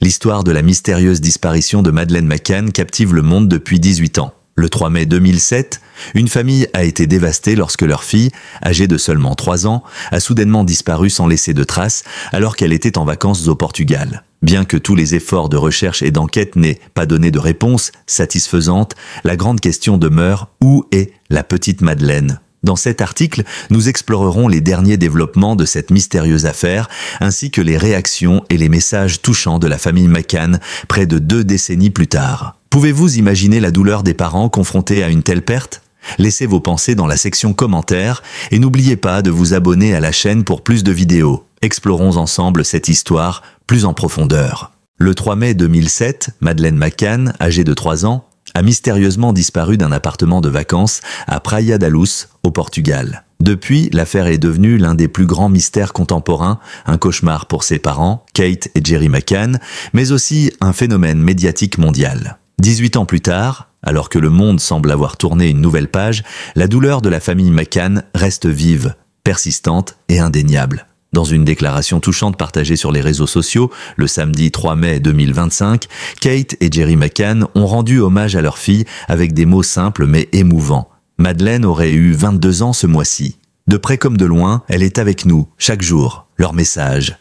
L'histoire de la mystérieuse disparition de Madeleine McCann captive le monde depuis 18 ans. Le 3 mai 2007, une famille a été dévastée lorsque leur fille, âgée de seulement 3 ans, a soudainement disparu sans laisser de traces alors qu'elle était en vacances au Portugal. Bien que tous les efforts de recherche et d'enquête n'aient pas donné de réponse satisfaisante, la grande question demeure: où est la petite Madeleine ? Dans cet article, nous explorerons les derniers développements de cette mystérieuse affaire, ainsi que les réactions et les messages touchants de la famille McCann près de 2 décennies plus tard. Pouvez-vous imaginer la douleur des parents confrontés à une telle perte ? Laissez vos pensées dans la section commentaires et n'oubliez pas de vous abonner à la chaîne pour plus de vidéos. Explorons ensemble cette histoire plus en profondeur. Le 3 mai 2007, Madeleine McCann, âgée de 3 ans, a mystérieusement disparu d'un appartement de vacances à Praia da Luz, au Portugal. Depuis, l'affaire est devenue l'un des plus grands mystères contemporains, un cauchemar pour ses parents, Kate et Gerry McCann, mais aussi un phénomène médiatique mondial. 18 ans plus tard, alors que le monde semble avoir tourné une nouvelle page, la douleur de la famille McCann reste vive, persistante et indéniable. Dans une déclaration touchante partagée sur les réseaux sociaux, le samedi 3 mai 2025, Kate et Gerry McCann ont rendu hommage à leur fille avec des mots simples mais émouvants. Madeleine aurait eu 22 ans ce mois-ci. De près comme de loin, elle est avec nous, chaque jour. Leur message.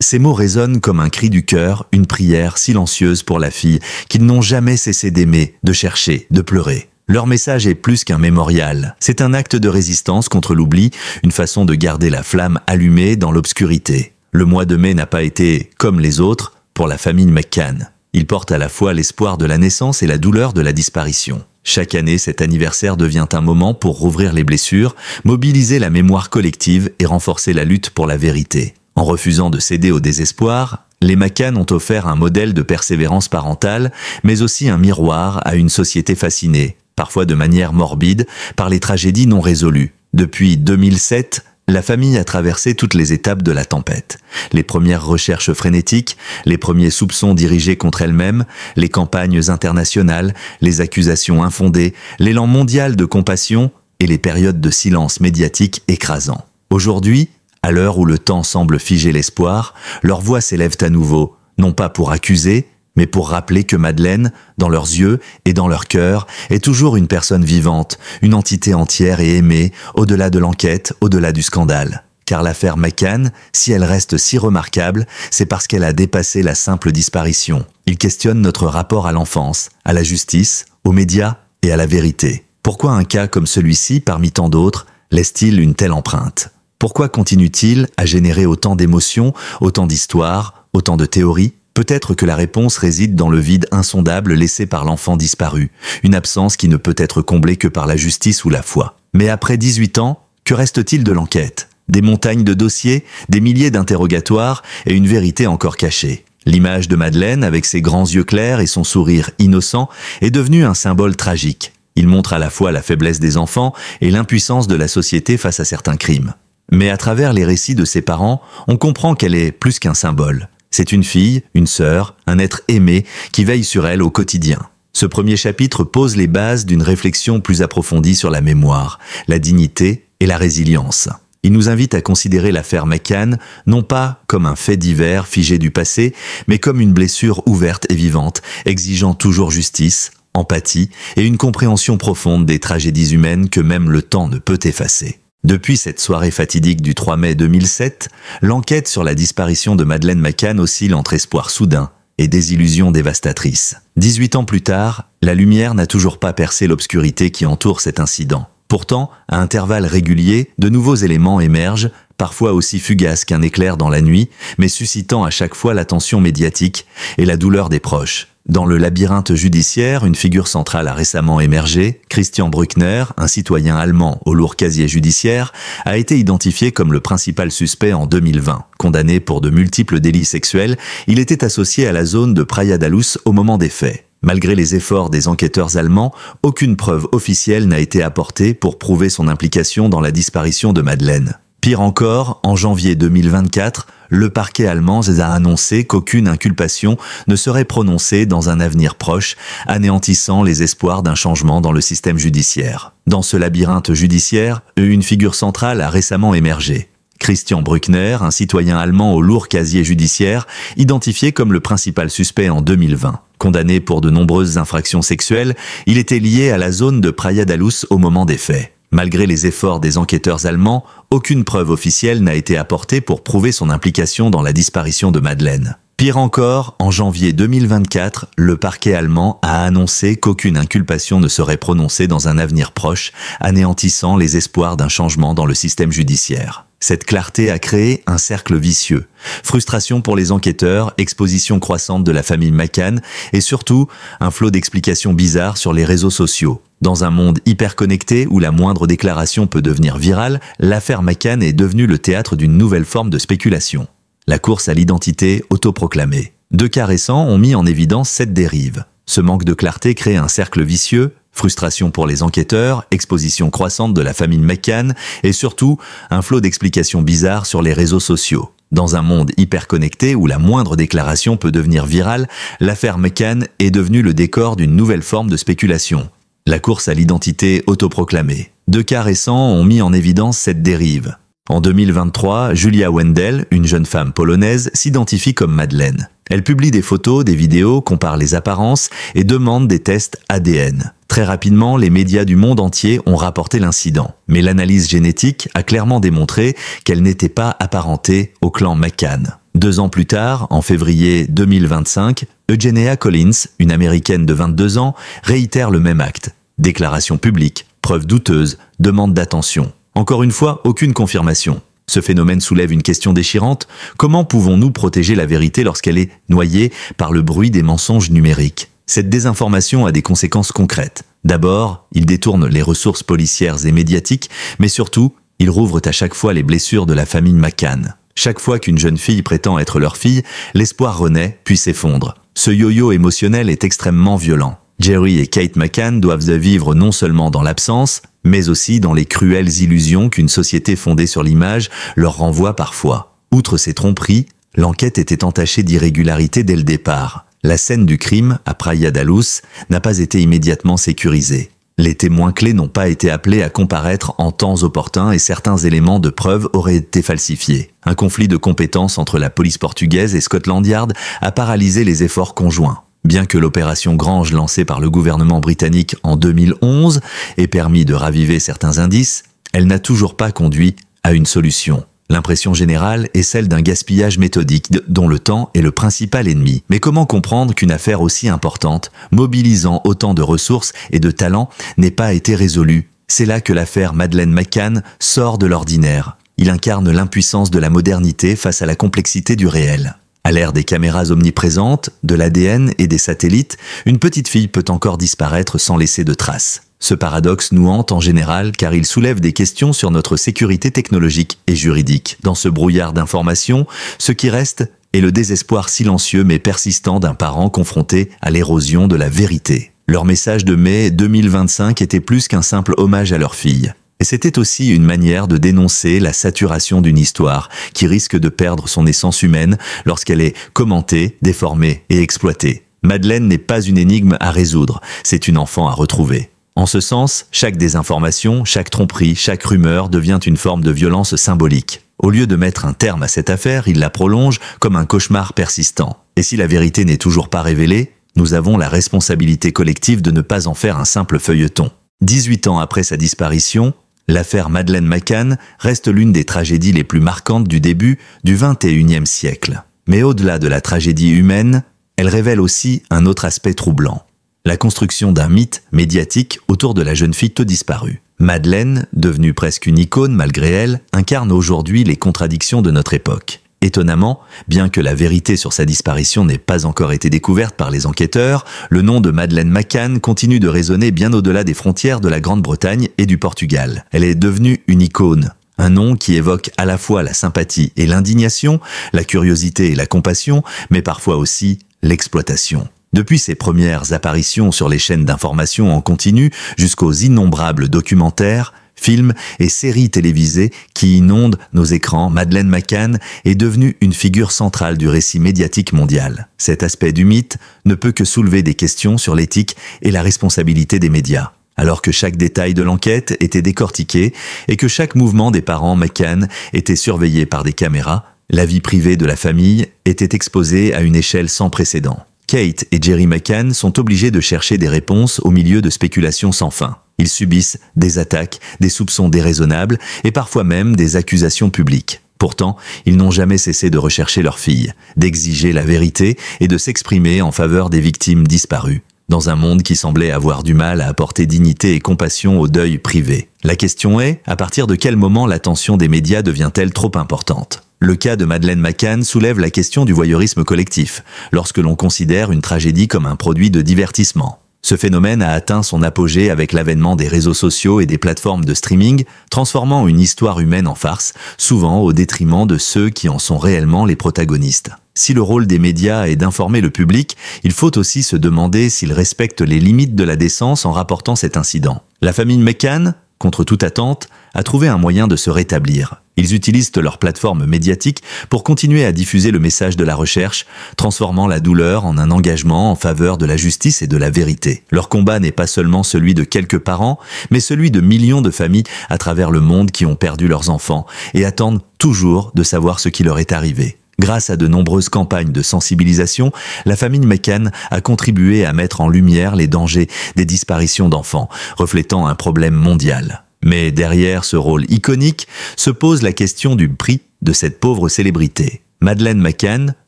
Ces mots résonnent comme un cri du cœur, une prière silencieuse pour la fille qu'ils n'ont jamais cessé d'aimer, de chercher, de pleurer. Leur message est plus qu'un mémorial. C'est un acte de résistance contre l'oubli, une façon de garder la flamme allumée dans l'obscurité. Le mois de mai n'a pas été comme les autres pour la famille McCann. Il porte à la fois l'espoir de la naissance et la douleur de la disparition. Chaque année, cet anniversaire devient un moment pour rouvrir les blessures, mobiliser la mémoire collective et renforcer la lutte pour la vérité. En refusant de céder au désespoir, les McCann ont offert un modèle de persévérance parentale, mais aussi un miroir à une société fascinée, parfois de manière morbide, par les tragédies non résolues. Depuis 2007, la famille a traversé toutes les étapes de la tempête. Les premières recherches frénétiques, les premiers soupçons dirigés contre elle-même, les campagnes internationales, les accusations infondées, l'élan mondial de compassion et les périodes de silence médiatique écrasant. Aujourd'hui, à l'heure où le temps semble figer l'espoir, leurs voix s'élèvent à nouveau, non pas pour accuser, mais pour rappeler que Madeleine, dans leurs yeux et dans leur cœur, est toujours une personne vivante, une entité entière et aimée, au-delà de l'enquête, au-delà du scandale. Car l'affaire McCann, si elle reste si remarquable, c'est parce qu'elle a dépassé la simple disparition. Il questionne notre rapport à l'enfance, à la justice, aux médias et à la vérité. Pourquoi un cas comme celui-ci, parmi tant d'autres, laisse-t-il une telle empreinte ? Pourquoi continue-t-il à générer autant d'émotions, autant d'histoires, autant de théories ? Peut-être que la réponse réside dans le vide insondable laissé par l'enfant disparu, une absence qui ne peut être comblée que par la justice ou la foi. Mais après 18 ans, que reste-t-il de l'enquête ? Des montagnes de dossiers, des milliers d'interrogatoires et une vérité encore cachée. L'image de Madeleine, avec ses grands yeux clairs et son sourire innocent, est devenue un symbole tragique. Il montre à la fois la faiblesse des enfants et l'impuissance de la société face à certains crimes. Mais à travers les récits de ses parents, on comprend qu'elle est plus qu'un symbole. C'est une fille, une sœur, un être aimé qui veille sur elle au quotidien. Ce premier chapitre pose les bases d'une réflexion plus approfondie sur la mémoire, la dignité et la résilience. Il nous invite à considérer l'affaire McCann non pas comme un fait divers figé du passé, mais comme une blessure ouverte et vivante, exigeant toujours justice, empathie et une compréhension profonde des tragédies humaines que même le temps ne peut effacer. Depuis cette soirée fatidique du 3 mai 2007, l'enquête sur la disparition de Madeleine McCann oscille entre espoir soudain et désillusion dévastatrice. 18 ans plus tard, la lumière n'a toujours pas percé l'obscurité qui entoure cet incident. Pourtant, à intervalles réguliers, de nouveaux éléments émergent, parfois aussi fugaces qu'un éclair dans la nuit, mais suscitant à chaque fois l'attention médiatique et la douleur des proches. Dans le labyrinthe judiciaire, une figure centrale a récemment émergé. Christian Bruckner, un citoyen allemand au lourd casier judiciaire, a été identifié comme le principal suspect en 2020. Condamné pour de multiples délits sexuels, il était associé à la zone de Praia da Luz au moment des faits. Malgré les efforts des enquêteurs allemands, aucune preuve officielle n'a été apportée pour prouver son implication dans la disparition de Madeleine. Pire encore, en janvier 2024, le parquet allemand a annoncé qu'aucune inculpation ne serait prononcée dans un avenir proche, anéantissant les espoirs d'un changement dans le système judiciaire. Dans ce labyrinthe judiciaire, une figure centrale a récemment émergé. Christian Bruckner, un citoyen allemand au lourd casier judiciaire, identifié comme le principal suspect en 2020. Condamné pour de nombreuses infractions sexuelles, il était lié à la zone de Praia da Luz au moment des faits. Malgré les efforts des enquêteurs allemands, aucune preuve officielle n'a été apportée pour prouver son implication dans la disparition de Madeleine. Pire encore, en janvier 2024, le parquet allemand a annoncé qu'aucune inculpation ne serait prononcée dans un avenir proche, anéantissant les espoirs d'un changement dans le système judiciaire. Cette clarté a créé un cercle vicieux. Frustration pour les enquêteurs, exposition croissante de la famille McCann et surtout un flot d'explications bizarres sur les réseaux sociaux. Dans un monde hyper connecté où la moindre déclaration peut devenir virale, l'affaire McCann est devenue le théâtre d'une nouvelle forme de spéculation. La course à l'identité autoproclamée. 2 cas récents ont mis en évidence cette dérive. Ce manque de clarté crée un cercle vicieux, frustration pour les enquêteurs, exposition croissante de la famille McCann et surtout un flot d'explications bizarres sur les réseaux sociaux. Dans un monde hyper connecté où la moindre déclaration peut devenir virale, l'affaire McCann est devenue le décor d'une nouvelle forme de spéculation. La course à l'identité autoproclamée. 2 cas récents ont mis en évidence cette dérive. En 2023, Julia Wendel, une jeune femme polonaise, s'identifie comme Madeleine. Elle publie des photos, des vidéos, compare les apparences et demande des tests ADN. Très rapidement, les médias du monde entier ont rapporté l'incident. Mais l'analyse génétique a clairement démontré qu'elle n'était pas apparentée au clan McCann. 2 ans plus tard, en février 2025, Eugenia Collins, une Américaine de 22 ans, réitère le même acte. Déclaration publique, preuve douteuse, demande d'attention. Encore une fois, aucune confirmation. Ce phénomène soulève une question déchirante. Comment pouvons-nous protéger la vérité lorsqu'elle est noyée par le bruit des mensonges numériques ? Cette désinformation a des conséquences concrètes. D'abord, il détourne les ressources policières et médiatiques, mais surtout, ils rouvrent à chaque fois les blessures de la famille McCann. Chaque fois qu'une jeune fille prétend être leur fille, l'espoir renaît puis s'effondre. Ce yo-yo émotionnel est extrêmement violent. Jerry et Kate McCann doivent vivre non seulement dans l'absence, mais aussi dans les cruelles illusions qu'une société fondée sur l'image leur renvoie parfois. Outre ces tromperies, l'enquête était entachée d'irrégularités dès le départ. La scène du crime, à Praia da Luz, n'a pas été immédiatement sécurisée. Les témoins clés n'ont pas été appelés à comparaître en temps opportun et certains éléments de preuve auraient été falsifiés. Un conflit de compétences entre la police portugaise et Scotland Yard a paralysé les efforts conjoints. Bien que l'opération Grange lancée par le gouvernement britannique en 2011 ait permis de raviver certains indices, elle n'a toujours pas conduit à une solution. L'impression générale est celle d'un gaspillage méthodique dont le temps est le principal ennemi. Mais comment comprendre qu'une affaire aussi importante, mobilisant autant de ressources et de talents, n'ait pas été résolue ? C'est là que l'affaire Madeleine McCann sort de l'ordinaire. Il incarne l'impuissance de la modernité face à la complexité du réel. À l'ère des caméras omniprésentes, de l'ADN et des satellites, une petite fille peut encore disparaître sans laisser de traces. Ce paradoxe nous hante en général car il soulève des questions sur notre sécurité technologique et juridique. Dans ce brouillard d'informations, ce qui reste est le désespoir silencieux mais persistant d'un parent confronté à l'érosion de la vérité. Leur message de mai 2025 était plus qu'un simple hommage à leur fille. Et c'était aussi une manière de dénoncer la saturation d'une histoire qui risque de perdre son essence humaine lorsqu'elle est commentée, déformée et exploitée. Madeleine n'est pas une énigme à résoudre, c'est une enfant à retrouver. En ce sens, chaque désinformation, chaque tromperie, chaque rumeur devient une forme de violence symbolique. Au lieu de mettre un terme à cette affaire, il la prolonge comme un cauchemar persistant. Et si la vérité n'est toujours pas révélée, nous avons la responsabilité collective de ne pas en faire un simple feuilleton. 18 ans après sa disparition, l'affaire Madeleine McCann reste l'une des tragédies les plus marquantes du début du XXIe siècle. Mais au-delà de la tragédie humaine, elle révèle aussi un autre aspect troublant. La construction d'un mythe médiatique autour de la jeune fille disparue. Madeleine, devenue presque une icône malgré elle, incarne aujourd'hui les contradictions de notre époque. Étonnamment, bien que la vérité sur sa disparition n'ait pas encore été découverte par les enquêteurs, le nom de Madeleine McCann continue de résonner bien au-delà des frontières de la Grande-Bretagne et du Portugal. Elle est devenue une icône, un nom qui évoque à la fois la sympathie et l'indignation, la curiosité et la compassion, mais parfois aussi l'exploitation. Depuis ses premières apparitions sur les chaînes d'information en continu jusqu'aux innombrables documentaires, films et séries télévisées qui inondent nos écrans, Madeleine McCann est devenue une figure centrale du récit médiatique mondial. Cet aspect du mythe ne peut que soulever des questions sur l'éthique et la responsabilité des médias. Alors que chaque détail de l'enquête était décortiqué et que chaque mouvement des parents McCann était surveillé par des caméras, la vie privée de la famille était exposée à une échelle sans précédent. Kate et Jerry McCann sont obligés de chercher des réponses au milieu de spéculations sans fin. Ils subissent des attaques, des soupçons déraisonnables et parfois même des accusations publiques. Pourtant, ils n'ont jamais cessé de rechercher leur fille, d'exiger la vérité et de s'exprimer en faveur des victimes disparues, dans un monde qui semblait avoir du mal à apporter dignité et compassion au deuil privé. La question est, à partir de quel moment l'attention des médias devient-elle trop importante ? Le cas de Madeleine McCann soulève la question du voyeurisme collectif, lorsque l'on considère une tragédie comme un produit de divertissement. Ce phénomène a atteint son apogée avec l'avènement des réseaux sociaux et des plateformes de streaming, transformant une histoire humaine en farce, souvent au détriment de ceux qui en sont réellement les protagonistes. Si le rôle des médias est d'informer le public, il faut aussi se demander s'ils respectent les limites de la décence en rapportant cet incident. La famille McCann, contre toute attente, a trouvé un moyen de se rétablir. Ils utilisent leur plateforme médiatique pour continuer à diffuser le message de la recherche, transformant la douleur en un engagement en faveur de la justice et de la vérité. Leur combat n'est pas seulement celui de quelques parents, mais celui de millions de familles à travers le monde qui ont perdu leurs enfants et attendent toujours de savoir ce qui leur est arrivé. Grâce à de nombreuses campagnes de sensibilisation, la famille McCann a contribué à mettre en lumière les dangers des disparitions d'enfants, reflétant un problème mondial. Mais derrière ce rôle iconique se pose la question du prix de cette pauvre célébrité. Madeleine McCann,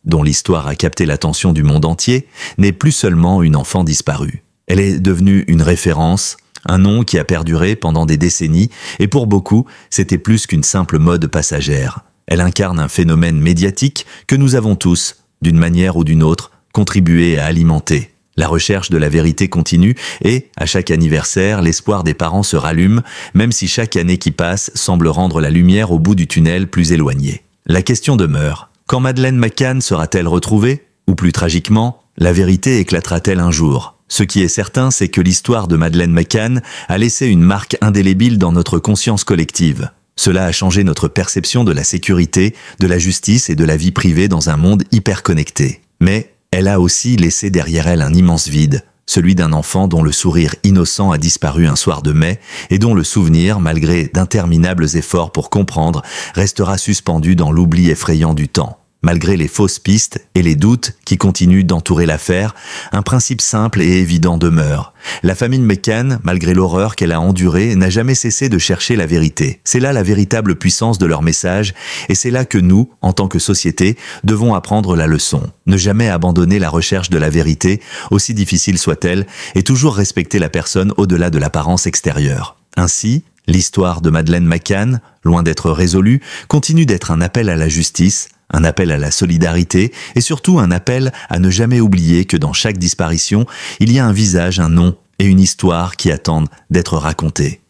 dont l'histoire a capté l'attention du monde entier, n'est plus seulement une enfant disparue. Elle est devenue une référence, un nom qui a perduré pendant des décennies, et pour beaucoup, c'était plus qu'une simple mode passagère. Elle incarne un phénomène médiatique que nous avons tous, d'une manière ou d'une autre, contribué à alimenter. La recherche de la vérité continue et, à chaque anniversaire, l'espoir des parents se rallume, même si chaque année qui passe semble rendre la lumière au bout du tunnel plus éloignée. La question demeure, quand Madeleine McCann sera-t-elle retrouvée ? Ou plus tragiquement, la vérité éclatera-t-elle un jour ? Ce qui est certain, c'est que l'histoire de Madeleine McCann a laissé une marque indélébile dans notre conscience collective. Cela a changé notre perception de la sécurité, de la justice et de la vie privée dans un monde hyper connecté. Mais elle a aussi laissé derrière elle un immense vide, celui d'un enfant dont le sourire innocent a disparu un soir de mai et dont le souvenir, malgré d'interminables efforts pour comprendre, restera suspendu dans l'oubli effrayant du temps. Malgré les fausses pistes et les doutes qui continuent d'entourer l'affaire, un principe simple et évident demeure. La famille McCann, malgré l'horreur qu'elle a endurée, n'a jamais cessé de chercher la vérité. C'est là la véritable puissance de leur message, et c'est là que nous, en tant que société, devons apprendre la leçon. Ne jamais abandonner la recherche de la vérité, aussi difficile soit-elle, et toujours respecter la personne au-delà de l'apparence extérieure. Ainsi, l'histoire de Madeleine McCann, loin d'être résolue, continue d'être un appel à la justice, un appel à la solidarité et surtout un appel à ne jamais oublier que dans chaque disparition, il y a un visage, un nom et une histoire qui attendent d'être racontés.